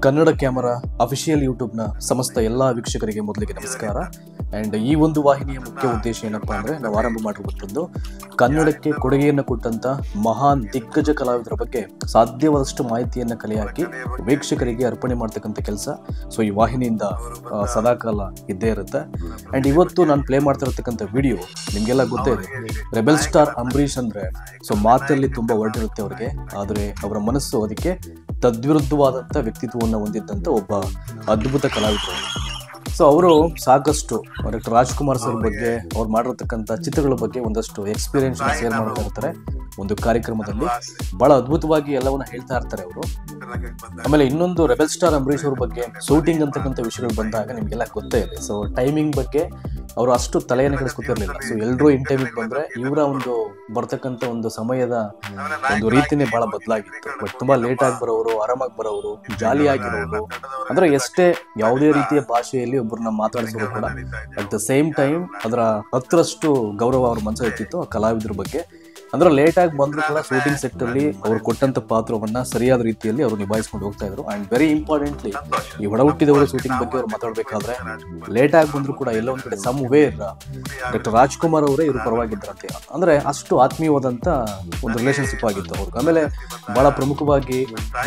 Kannada camera official ಯೂಟ್ಯೂಬ್ನ ಸಮಸ್ತ ಎಲ್ಲ ವೀಕ್ಷಕರಿಗೆ ಮೊದಲಿಗೆ ನಮಸ್ಕಾರ. ಆ್ಯಂಡ್ ಈ ಒಂದು ವಾಹಿನಿಯ ಮುಖ್ಯ ಉದ್ದೇಶ ಏನಪ್ಪ ಅಂದರೆ, ನಾವು ಆರಂಭ ಮಾಡಿರುವಂಥದ್ದು ಕನ್ನಡಕ್ಕೆ ಕೊಡುಗೆಯನ್ನು ಕೊಟ್ಟಂಥ ಮಹಾನ್ ದಿಗ್ಗಜ ಕಲಾವಿದರ ಬಗ್ಗೆ ಸಾಧ್ಯವಾದಷ್ಟು ಮಾಹಿತಿಯನ್ನು ಕಲೆ ಹಾಕಿ ವೀಕ್ಷಕರಿಗೆ ಅರ್ಪಣೆ ಮಾಡ್ತಕ್ಕಂಥ ಕೆಲಸ. ಸೊ ಈ ವಾಹಿನಿಯಿಂದ ಸದಾಕಾಲ ಇದ್ದೇ ಇರುತ್ತೆ. ಆ್ಯಂಡ್ ಇವತ್ತು ನಾನು ಪ್ಲೇ ಮಾಡ್ತಾ ಇರತಕ್ಕಂಥ ವಿಡಿಯೋ ನಿಮಗೆಲ್ಲ ಗೊತ್ತೇ ಇದೆ. ರೆಬೆಲ್ ಸ್ಟಾರ್ ಅಂಬರೀಷ್ ಅಂದರೆ ಸೊ ಮಾತಲ್ಲಿ ತುಂಬ ಹೊರಟಿರುತ್ತೆ ಅವ್ರಿಗೆ, ಆದರೆ ಅವರ ಮನಸ್ಸು ಅದಕ್ಕೆ ತದ್ವಿರುದ್ಧವಾದಂಥ ವ್ಯಕ್ತಿತ್ವವನ್ನು ಹೊಂದಿದ್ದಂಥ ಒಬ್ಬ ಅದ್ಭುತ ಕಲಾವಿದರು. ಸೊ ಅವರು ಸಾಕಷ್ಟು ಡಾಕ್ಟರ್ ರಾಜ್ಕುಮಾರ್ ಸರ್ ಬಗ್ಗೆ, ಅವ್ರು ಮಾಡಿರ್ತಕ್ಕಂಥ ಚಿತ್ರಗಳ ಬಗ್ಗೆ ಒಂದಷ್ಟು ಎಕ್ಸ್ಪೀರಿಯನ್ಸ್ ಶೇರ್ ಮಾಡ್ತಾ ಇರ್ತಾರೆ ಒಂದು ಕಾರ್ಯಕ್ರಮದಲ್ಲಿ. ಬಹಳ ಅದ್ಭುತವಾಗಿ ಎಲ್ಲವನ್ನ ಹೇಳ್ತಾ ಇರ್ತಾರೆ ಅವರು. ಆಮೇಲೆ ಇನ್ನೊಂದು ರೆಬೆಲ್ ಸ್ಟಾರ್ ಅಂಬರೀಷ್ ಅವ್ರ ಬಗ್ಗೆ ಶೂಟಿಂಗ್ ಅಂತಕ್ಕಂಥ ವಿಷಯಗಳು ಬಂದಾಗ ನಿಮ್ಗೆಲ್ಲ ಗೊತ್ತೇ ಇದೆ. ಸೊ ಟೈಮಿಂಗ್ ಬಗ್ಗೆ ಅವರು ಅಷ್ಟು ತಲೆಯನ್ನು ಕೆಡಿಸ್ಕೊತಿರ್ಲಿಲ್ಲ. ಸೊ ಎಲ್ಲರೂ ಇನ್ ಟೈಮಿಗೆ ಬಂದ್ರೆ ಇವರ ಒಂದು ಬರ್ತಕ್ಕಂಥ ಒಂದು ಸಮಯದ ಒಂದು ರೀತಿನೇ ಬಹಳ ಬದಲಾಗಿತ್ತು. ಬಟ್ ತುಂಬಾ ಲೇಟ್ ಆಗಿ ಬರೋರು, ಆರಾಮಾಗಿ ಬರೋರು, ಜಾಲಿಯಾಗಿರೋರು, ಅಂದ್ರೆ ಎಷ್ಟೇ ಯಾವುದೇ ರೀತಿಯ ಭಾಷೆಯಲ್ಲಿ ಒಬ್ಬರನ್ನ ಮಾತಾಡಿಸೋರು ಕೂಡ ಅಟ್ ದ ಸೇಮ್ ಟೈಮ್ ಅದರ 10ರಷ್ಟು ಗೌರವ ಅವ್ರ ಮನಸ್ಸಲ್ಲಿ ಇರ್ತಿತ್ತು ಆ ಕಲಾವಿದ್ರ ಬಗ್ಗೆ. ಅಂದ್ರೆ ಲೇಟ್ ಆಗಿ ಬಂದ್ರು ಕೂಡ ಶೂಟಿಂಗ್ ಸೆಟ್ ಅಲ್ಲಿ ಅವ್ರು ಕೊಟ್ಟಂತ ಪಾತ್ರವನ್ನ ಸರಿಯಾದ ರೀತಿಯಲ್ಲಿ ಅವರು ನಿಭಾಯಿಸ್ಕೊಂಡು ಹೋಗ್ತಾ ಇದ್ರು. ಅಂಡ್ ವೆರಿ ಇಂಪಾರ್ಟೆಂಟ್ಲಿ, ಈ ಒಡ ಹುಟ್ಟಿದವರು ಶೂಟಿಂಗ್ ಬಗ್ಗೆ ಅವ್ರು ಮಾತಾಡ್ಬೇಕಾದ್ರೆ ಲೇಟ್ ಆಗಿ ಬಂದ್ರು ಕೂಡ ಎಲ್ಲ ಒಂದ್ ಕಡೆ ಸಮ್ ವೇರ್ ಡಾಕ್ಟರ್ ರಾಜ್ಕುಮಾರ್ ಅವರೇ ಇವರು ಪರವಾಗಿದ್ರಂತೆ. ಅಂದ್ರೆ ಅಷ್ಟು ಆತ್ಮೀಯವಾದಂತ ಒಂದು ರಿಲೇಶನ್ಶಿಪ್ ಆಗಿತ್ತು ಅವ್ರಿಗೆ. ಆಮೇಲೆ ಬಹಳ ಪ್ರಮುಖವಾಗಿ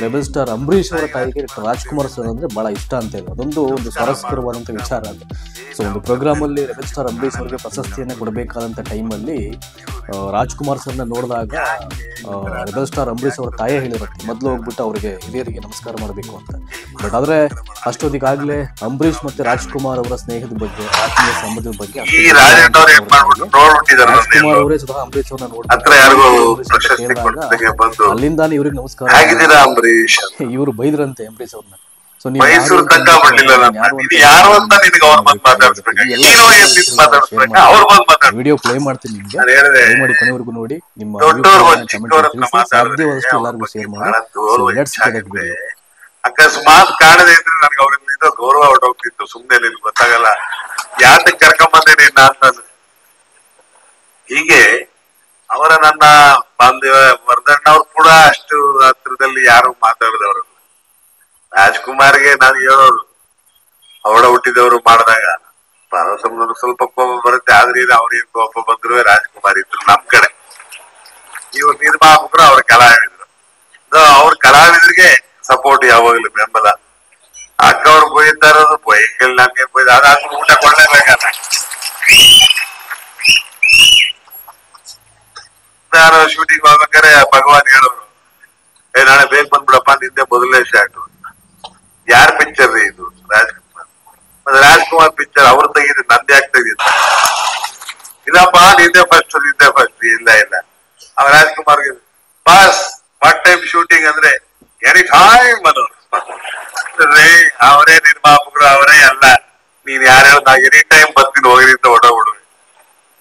ರೆಬೆಲ್ ಸ್ಟಾರ್ ಅಂಬರೀಷ್ ಅವರ ತಾಯಿಗೆ ಡಾಕ್ಟರ್ ರಾಜ್ಕುಮಾರ್ ಸರ್ ಅಂದ್ರೆ ಬಹಳ ಇಷ್ಟ ಅಂತ ಇದೆ. ಅದೊಂದು ಸ್ವಾರಸ್ಯಕರವಾದಂತ ವಿಚಾರ ಅದು. ಸೊ ಒಂದು ಪ್ರೋಗ್ರಾಮ್ ಅಲ್ಲಿ ರೆಬೆಲ್ ಸ್ಟಾರ್ ಅಂಬರೀಷ್ ಅವರಿಗೆ ಪ್ರಶಸ್ತಿಯನ್ನು ಕೊಡಬೇಕಾದಂತ ಟೈಮಲ್ಲಿ ರಾಜ್ಕುಮಾರ್ ಸರ್ನ ನೋಡಿದಾಗ ರೆಬೆಲ್ ಸ್ಟಾರ್ ಅಂಬರೀಷ್ ಅವರ ತಾಯೇ ಹೇಳಿರುತ್ತೆ, ಮೊದಲು ಹೋಗ್ಬಿಟ್ಟು ಅವರಿಗೆ ಹಿರಿಯರಿಗೆ ನಮಸ್ಕಾರ ಮಾಡಬೇಕು ಅಂತ. ಬಟ್ ಆದ್ರೆ ಅಷ್ಟೊತ್ತಿಗಾಗ್ಲೇ ಅಂಬರೀಷ್ ಮತ್ತೆ ರಾಜ್ಕುಮಾರ್ ಅವರ ಸ್ನೇಹದ ಬಗ್ಗೆ, ಆತ್ಮೀಯ ಸಂಬಂಧದ ಬಗ್ಗೆ ರಾಜ್ಕುಮಾರ್ ಅವರೇ ಸ್ವತಃ ಅಂಬರೀಷ್ ಅವ್ರನ್ನ ನೋಡಿದಾಗ ಅಲ್ಲಿಂದಾನೆ ಇವ್ರಿಗೆ ನಮಸ್ಕಾರ ಇವರು ಬೈದ್ರಂತೆ ಅಂಬರೀಷ್ ಅವ್ರನ್ನ. ಸೊ ವಿಡಿಯೋ ಪ್ಲೇ ಮಾಡ್ತೀನಿ ನಿಮ್ಗೆ, ಮಾಡಿ ಕೊನೆವರೆಗೂ ನೋಡಿ. ನಿಮ್ಮ ಸಾಧ್ಯವಾದಷ್ಟು ಎಲ್ಲರಿಗೂ ಶೇರ್ ಮಾಡಿ. ಅಕಸ್ಮಾತ್ ಕಾಣದೇ ಇದ್ರೆ ನನಗೆ ಅವ್ರಿಂದ ಗೌರವ ಹೊರಟೋಗ್ತಿತ್ತು. ಸುಮ್ನೆ ಗೊತ್ತಾಗಲ್ಲ ಯಾತಕ್ಕೆ ಕರ್ಕೊಂಬಂದೆ ನೀನ್ ಅಂತ. ಹೀಗೆ ಅವರ ನನ್ನ ಬಾಂಧವ್ಯ ವರ್ಧಣ್ಣ ಅವ್ರು ಕೂಡ ಅಷ್ಟು ಹತ್ರದಲ್ಲಿ ಯಾರು ಮಾತಾಡಿದವರು. ರಾಜ್ಕುಮಾರ್ಗೆ ನಾನು ಹೇಳೋರು, ಅವಳ ಹುಟ್ಟಿದವರು ಮಾಡಿದಾಗ ಸ್ವಲ್ಪ ಕೋಪ ಬರುತ್ತೆ. ಆದ್ರೆ ಅವ್ರೇನ್ ಕೋಪ ಬಂದ್ರು ರಾಜ್ಕುಮಾರ್ ಇದ್ರು ನಮ್ ಕಡೆ. ಇವ್ರು ನಿರ್ಮಾಪಕರು, ಅವ್ರ ಕಲಾವಿದ್ರು. ಅವ್ರ ಕಲಾವಿದ್ರಿಗೆ ಸಪೋರ್ಟ್ ಯಾವಾಗ್ಲೂ ಬೆಂಬಲ. ಅಕ್ಕ ಅವ್ರು ಬೈತಾ ಇರೋದು ಬೈಕಲ್ಲಿ ನಮ್ಗೆ ಬೈದ, ಅದಾದ್ರೂ ಊಟ ಕೊಡ್ಲೇಬೇಕಲ್ಲ. ನಾನು ಶೂಟಿಂಗ್ ಹೋಗ್ಬೇಕಾರೆ ಭಗವಾನ್ ಹೇಳೋರು, ನಾಳೆ ಬೇಗ ಬಂದ್ಬಿಡಪ್ಪ, ನಿಂದೆ ಮೊದಲನೇ ಶಾಟ್. ಯಾರ್ ಪಿಕ್ಚರ್ ರೀ ಇದು? ರಾಜ್ಕುಮಾರ್. ರಾಜ್ಕುಮಾರ್ ಪಿಕ್ಚರ್ ಅವ್ರು ತೆಗಿದ್ರು, ನಂದೇ ಯಾಕೆ ತೆಗಿದ್ರು? ಇಲ್ಲಪ್ಪ ನಿಂದೆ ಫಸ್ಟ್. ಇಲ್ಲ ಅವ ರಾಜ್ಕುಮಾರ್ಗೆ ಬಾಸ್ ಪಾರ್ಟ್ ಟೈಮ್ ಶೂಟಿಂಗ್ ಅಂದ್ರೆ ಎನಿ ಟೈಮ್ ಅನ್ನೋರು. ಅವರೇ ನಿರ್ಮಾಪಕರು, ಅವರೇ ಅಲ್ಲ. ನೀನ್ ಯಾರು ನಾ ಎನಿ ಟೈಮ್ ಬರ್ತೀನಿ ಹೋಗಿರಿ ಅಂತ ಹೊಡೋಬಿಡು.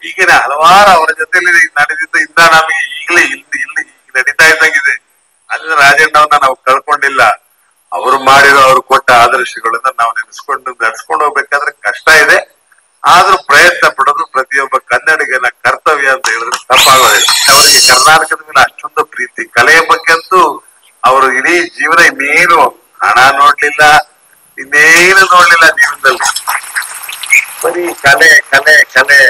ಈಗಿನ ಹಲವಾರು ಅವರ ಜೊತೆಲಿ ನಡೆದಿದ್ದ ಇಂದ ನಮಗೆ ಈಗಲೇ ಇಲ್ಲಿ ನಡೀತಾ ಇದ್ದಂಗಿದೆ. ಅಂದ್ರೆ ರಾಜಣ್ಣವನ್ನ ನಾವು ಕಳ್ಕೊಂಡಿಲ್ಲ. ಅವರು ಮಾಡಿರೋ, ಅವ್ರು ಕೊಟ್ಟ ಆದರ್ಶಗಳನ್ನ ನಾವು ನಡ್ಸ್ಕೊಂಡು ಹೋಗ್ಬೇಕಾದ್ರೆ ಕಷ್ಟ ಇದೆ. ಆದ್ರೂ ಪ್ರಯತ್ನ ಪಡೋದು ಪ್ರತಿಯೊಬ್ಬ ಕನ್ನಡಿಗನ ಕರ್ತವ್ಯ ಅಂತ ಹೇಳಿದ್ರೆ ತಪ್ಪಾಗೋದಿಲ್ಲ. ಅವರಿಗೆ ಕರ್ನಾಟಕದ ಮೇಲೆ ಅಷ್ಟೊಂದು ಪ್ರೀತಿ, ಕಲೆಯ ಬಗ್ಗೆ ಅಂತೂ ಅವರು ಇಡೀ ಜೀವನ ಇನ್ನೇನು ಹಣ ನೋಡ್ಲಿಲ್ಲ, ಇನ್ನೇನು ನೋಡ್ಲಿಲ್ಲ ಜೀವನದಲ್ಲಿ. ಬರೀ ಕಲೆ ಕಲೆ ಕಲೆ,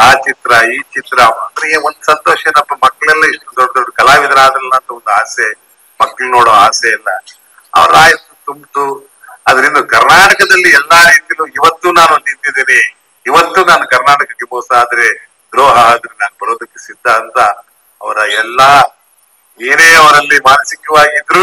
ಆ ಚಿತ್ರ ಈ ಚಿತ್ರ. ಅಂದ್ರೆ ಒಂದ್ ಸಂತೋಷ ಏನಪ್ಪ, ಮಕ್ಕಳೆಲ್ಲ ಇಷ್ಟು ದೊಡ್ಡ ದೊಡ್ಡ ಕಲಾವಿದರಾದ್ರಲ್ಲ ಅಂತ ಒಂದು ಆಸೆ, ಮಕ್ಳು ನೋಡೋ ಆಸೆ ಇಲ್ಲ. ಅವ್ರ ಆಯ್ತು ತುಂಬಿತು. ಅದರಿಂದ ಕರ್ನಾಟಕದಲ್ಲಿ ಎಲ್ಲಾ ರೀತಿಯಲ್ಲೂ ಇವತ್ತು ನಾನು ನಿಂತಿದ್ದೀನಿ. ಇವತ್ತು ನಾನು ಕರ್ನಾಟಕಕ್ಕೆ ಮೋಸ ಆದ್ರೆ, ದ್ರೋಹ ಆದ್ರೆ ನಾನು ಬರೋದಕ್ಕೆ ಸಿದ್ಧ ಅಂತ ಅವರ ಎಲ್ಲಾ ಏನೇ ಅವರಲ್ಲಿ ಮಾನಸಿಕವಾಗಿ ಇದ್ರೂ